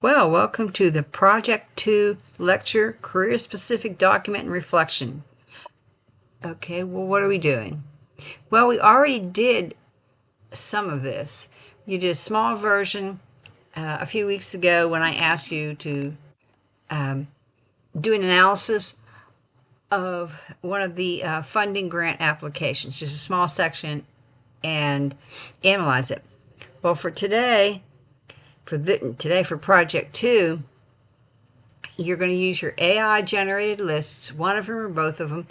Well, welcome to the Project 2 lecture, career-specific document and reflection. Okay, well, what are we doing? Well, we already did some of this. You did a small version a few weeks ago when I asked you to do an analysis of one of the funding grant applications, just a small section, and analyze it. Well, for today, for Project 2, you're going to use your AI generated lists, one of them or both of them,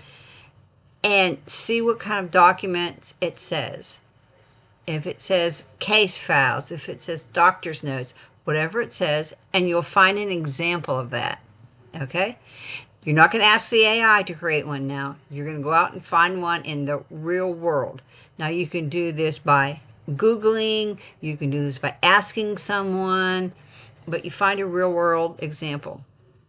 and see what kind of documents it says. If it says case files, if it says doctor's notes, whatever it says, and you'll find an example of that. Okay? You're not going to ask the AI to create one now. You're going to go out and find one in the real world. Now, you can do this by Googling, you can do this by asking someone, but you find a real world example.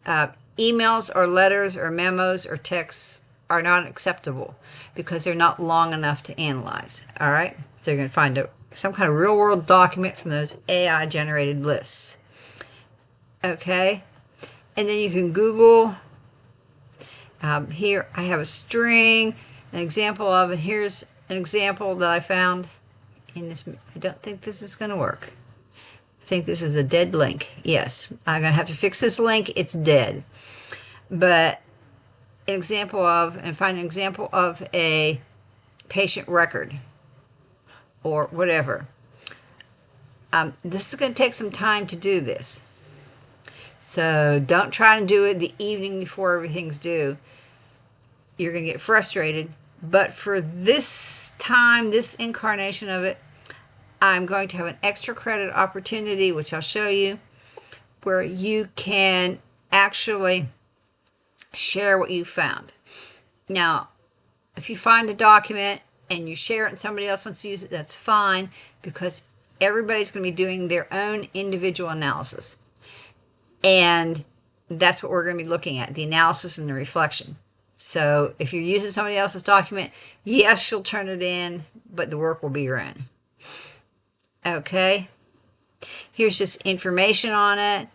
Emails or letters or memos or texts are not acceptable because they're not long enough to analyze. All right? So you're going to find some kind of real world document from those AI generated lists. Okay? And then you can Google. Here I have a string, an example of it. Here's an example that I found in this. I don't think this is going to work. I think this is a dead link. Yes, I'm going to have to fix this link. It's dead. But an example of, and find an example of a patient record or whatever. This is going to take some time to do this. So don't try to do it the evening before everything's due. You're going to get frustrated. But for this time, this incarnation of it, I'm going to have an extra credit opportunity, which I'll show you, where you can actually share what you found. Now, if you find a document and you share it and somebody else wants to use it, that's fine, because everybody's going to be doing their own individual analysis. And that's what we're going to be looking at, the analysis and the reflection. So if you're using somebody else's document, yes, you'll turn it in, but the work will be your own. Okay. Here's just information on it.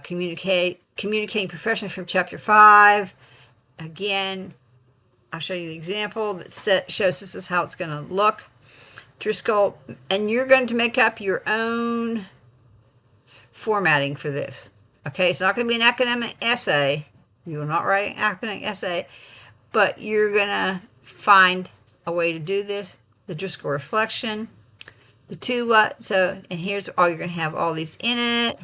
Communicating professionally from Chapter 5. Again, I'll show you the example that shows this is how it's going to look. Driscoll, and you're going to make up your own formatting for this. Okay, it's not going to be an academic essay. You will not write an academic essay, but you're going to find a way to do this. The Driscoll reflection, the two what, and here's all you're going to have all these in it.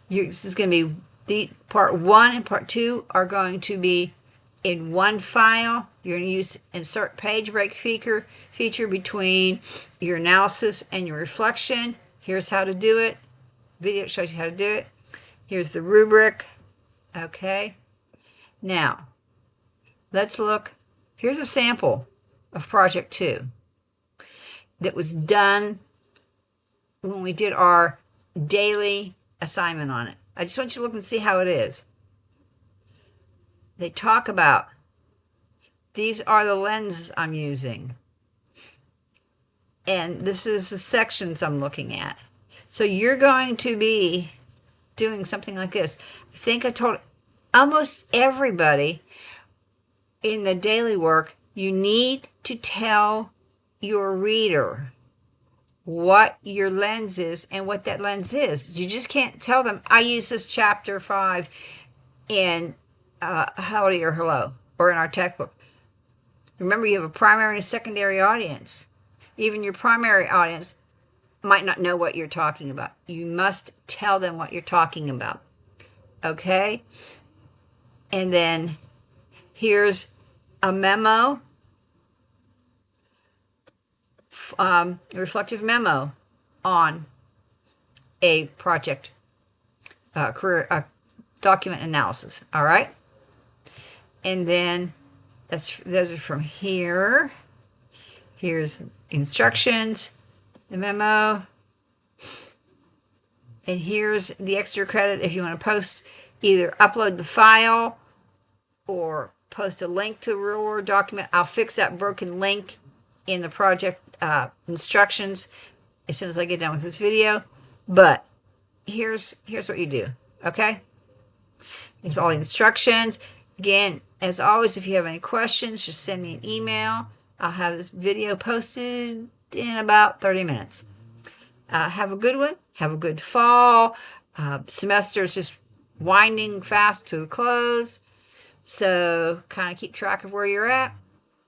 This is going to be the part 1 and part 2 are going to be in one file. You're going to use insert page break feature between your analysis and your reflection. Here's how to do it. Video shows you how to do it. Here's the rubric. Okay. Now, let's look. Here's a sample of Project 2 that was done when we did our daily assignment on it. I just want you to look and see how it is. They talk about, these are the lenses I'm using. And this is the sections I'm looking at. So you're going to be doing something like this. I think I told almost everybody in the daily work, you need to tell your reader what your lens is and what that lens is. You just can't tell them, I use this Chapter 5 in Howdy or Hello, or in our textbook. Remember, you have a primary and secondary audience. Even your primary audience might not know what you're talking about. You must tell them what you're talking about. Okay? And then here's a memo, reflective memo on a project, career document analysis. All right? And then those are from here. Here's instructions, the memo, and here's the extra credit if you want to post, either upload the file or post a link to a real world document. I'll fix that broken link in the project instructions as soon as I get done with this video. But here's what you do. Okay, it's all the instructions. Again, as always, if you have any questions, just send me an email. I'll have this video posted in about 30 minutes. Have a good one. Have a good fall. Semester is just winding fast to the close. So kind of keep track of where you're at.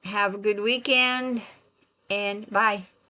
Have a good weekend and bye.